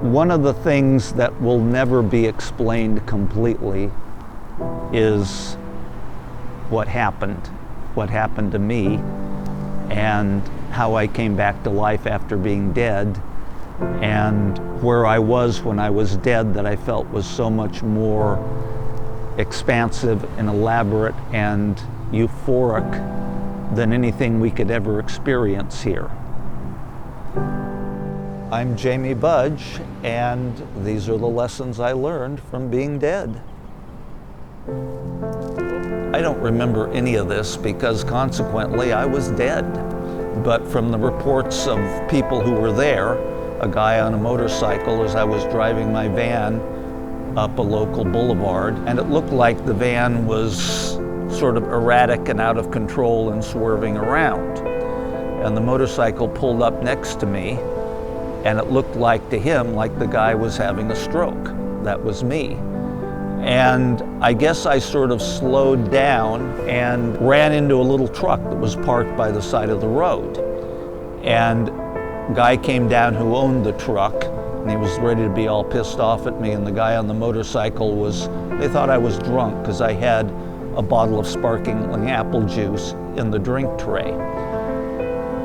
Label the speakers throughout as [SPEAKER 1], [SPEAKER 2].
[SPEAKER 1] One of the things that will never be explained completely is what happened to me, and how I came back to life after being dead, and where I was when I was dead that I felt was so much more expansive and elaborate and euphoric than anything we could ever experience here. I'm Jamie Budge, and these are the lessons I learned from being dead. I don't remember any of this because consequently I was dead. But from the reports of people who were there, a guy on a motorcycle as I was driving my van up a local boulevard, and it looked like the van was sort of erratic and out of control and swerving around. And the motorcycle pulled up next to me, and it looked like to him like the guy was having a stroke. That was me. And I guess I sort of slowed down and ran into a little truck that was parked by the side of the road. And a guy came down who owned the truck, and he was ready to be all pissed off at me, and the guy on the motorcycle they thought I was drunk because I had a bottle of sparkling apple juice in the drink tray.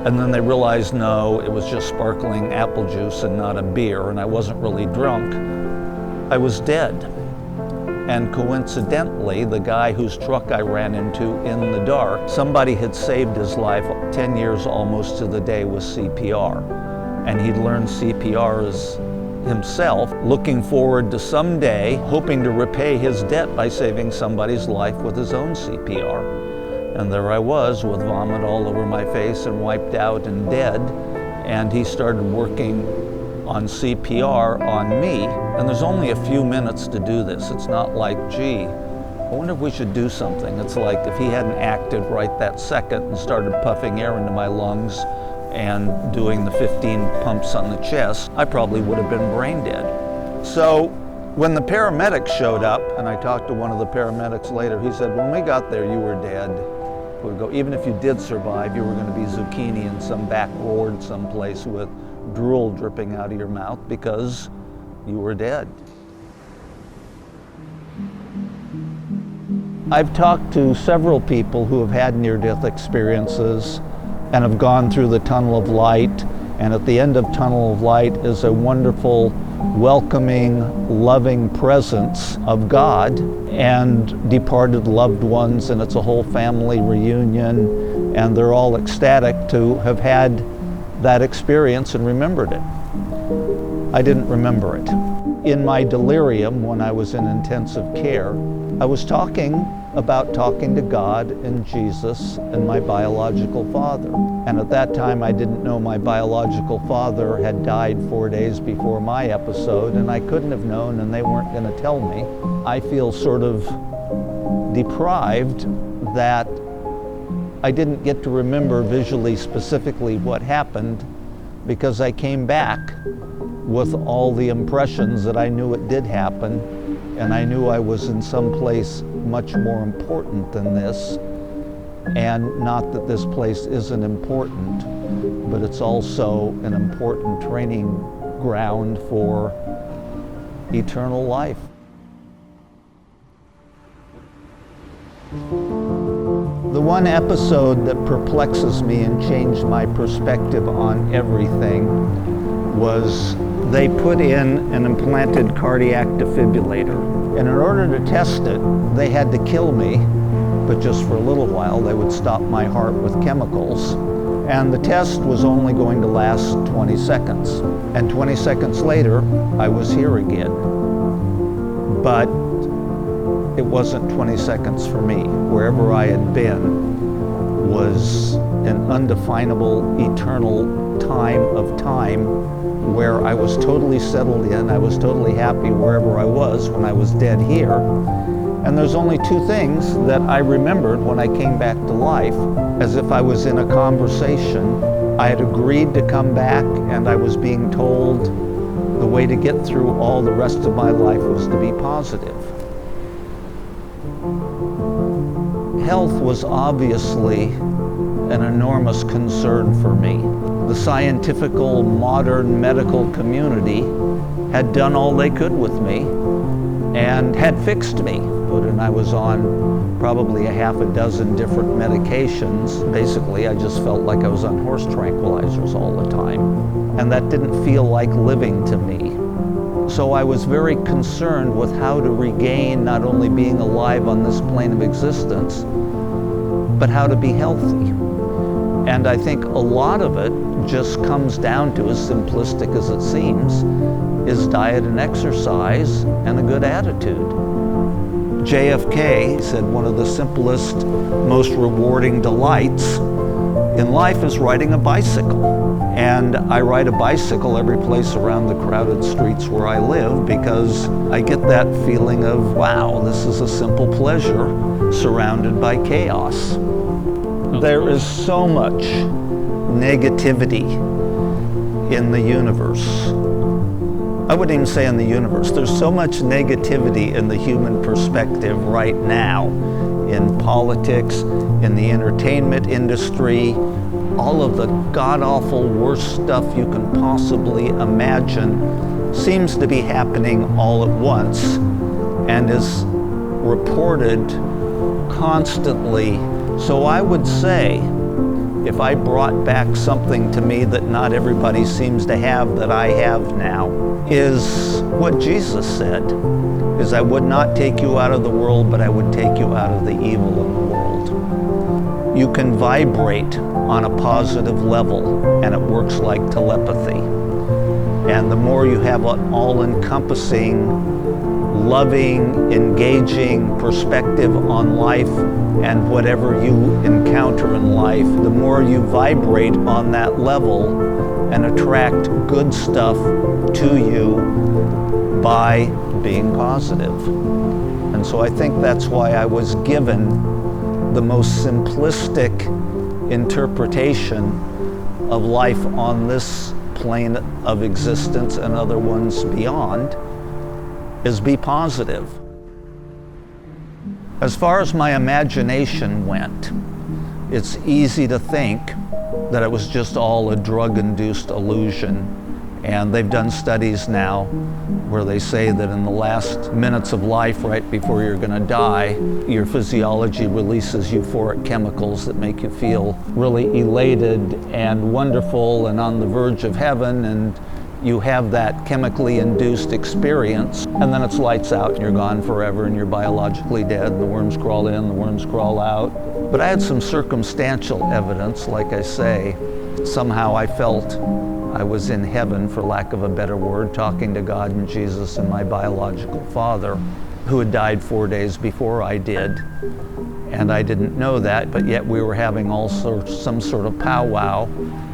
[SPEAKER 1] And then they realized, no, it was just sparkling apple juice and not a beer, and I wasn't really drunk. I was dead. And coincidentally, the guy whose truck I ran into in the dark, somebody had saved his life 10 years almost to the day with CPR. And he'd learned CPR himself, looking forward to someday hoping to repay his debt by saving somebody's life with his own CPR. And there I was with vomit all over my face and wiped out and dead. And he started working on CPR on me. And there's only a few minutes to do this. It's not like, gee, I wonder if we should do something. It's like if he hadn't acted right that second and started puffing air into my lungs and doing the 15 pumps on the chest, I probably would have been brain dead. So when the paramedics showed up, and I talked to one of the paramedics later, he said, when we got there, you were dead. We'd go, even if you did survive, you were going to be zucchini in some back ward someplace with drool dripping out of your mouth because you were dead. I've talked to several people who have had near-death experiences and have gone through the tunnel of light, and at the end of tunnel of light is a wonderful, welcoming, loving presence of God and departed loved ones, and it's a whole family reunion, and they're all ecstatic to have had that experience and remembered it. I didn't remember it. In my delirium, when I was in intensive care, I was talking to God and Jesus and my biological father. And at that time, I didn't know my biological father had died 4 days before my episode, and I couldn't have known, and they weren't going to tell me. I feel sort of deprived that I didn't get to remember visually specifically what happened because I came back with all the impressions that I knew it did happen, and I knew I was in some place much more important than this. And not that this place isn't important, but it's also an important training ground for eternal life. The one episode that perplexes me and changed my perspective on everything was they put in an implanted cardiac defibrillator. And in order to test it, they had to kill me, but just for a little while. They would stop my heart with chemicals. And the test was only going to last 20 seconds. And 20 seconds later, I was here again. But it wasn't 20 seconds for me. Wherever I had been was an undefinable, eternal time where I was totally settled in. I was totally happy wherever I was when I was dead here. And there's only two things that I remembered when I came back to life, as if I was in a conversation. I had agreed to come back, and I was being told the way to get through all the rest of my life was to be positive. Health was obviously an enormous concern for me. The scientifical, modern medical community had done all they could with me and had fixed me. And I was on probably a half a dozen different medications. Basically, I just felt like I was on horse tranquilizers all the time. And that didn't feel like living to me. So I was very concerned with how to regain not only being alive on this plane of existence, but how to be healthy. And I think a lot of it just comes down to, as simplistic as it seems, is diet and exercise and a good attitude. JFK said one of the simplest, most rewarding delights in life is riding a bicycle. And I ride a bicycle every place around the crowded streets where I live because I get that feeling of, wow, this is a simple pleasure surrounded by chaos. There is so much negativity in the universe. I wouldn't even say in the universe. There's so much negativity in the human perspective right now, in politics, in the entertainment industry, all of the god-awful worst stuff you can possibly imagine seems to be happening all at once and is reported constantly. So I would say, if I brought back something to me that not everybody seems to have that I have now, is what Jesus said, is I would not take you out of the world, but I would take you out of the evil in the world. You can vibrate on a positive level, and it works like telepathy. And the more you have an all-encompassing, loving, engaging perspective on life and whatever you encounter in life, the more you vibrate on that level and attract good stuff to you by being positive. And so I think that's why I was given the most simplistic interpretation of life on this plane of existence and other ones beyond, is be positive. As far as my imagination went, it's easy to think that it was just all a drug-induced illusion. And they've done studies now where they say that in the last minutes of life, right before you're going to die, your physiology releases euphoric chemicals that make you feel really elated and wonderful and on the verge of heaven, and you have that chemically induced experience, and then it's lights out and you're gone forever and you're biologically dead. The worms crawl in, the worms crawl out. But I had some circumstantial evidence, like I say. Somehow I felt I was in heaven, for lack of a better word, talking to God and Jesus and my biological father, who had died 4 days before I did. And I didn't know that, but yet we were having some sort of powwow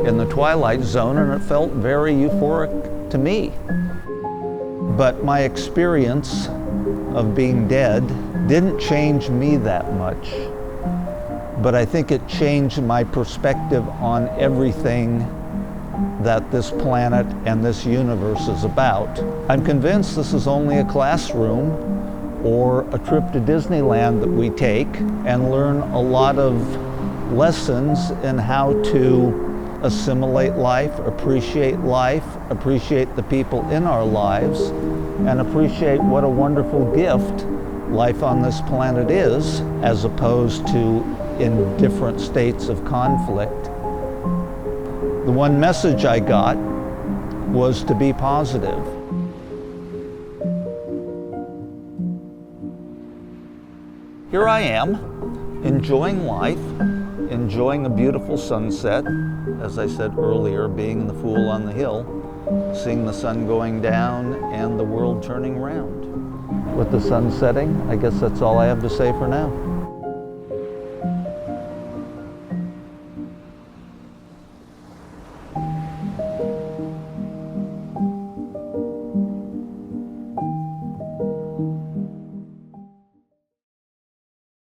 [SPEAKER 1] in the twilight zone, and it felt very euphoric to me. But my experience of being dead didn't change me that much. But I think it changed my perspective on everything that this planet and this universe is about. I'm convinced this is only a classroom or a trip to Disneyland that we take and learn a lot of lessons in how to assimilate life, appreciate the people in our lives, and appreciate what a wonderful gift life on this planet is, as opposed to in different states of conflict. The one message I got was to be positive. Here I am, enjoying life, enjoying a beautiful sunset, as I said earlier, being the fool on the hill, seeing the sun going down and the world turning round. With the sun setting, I guess that's all I have to say for now.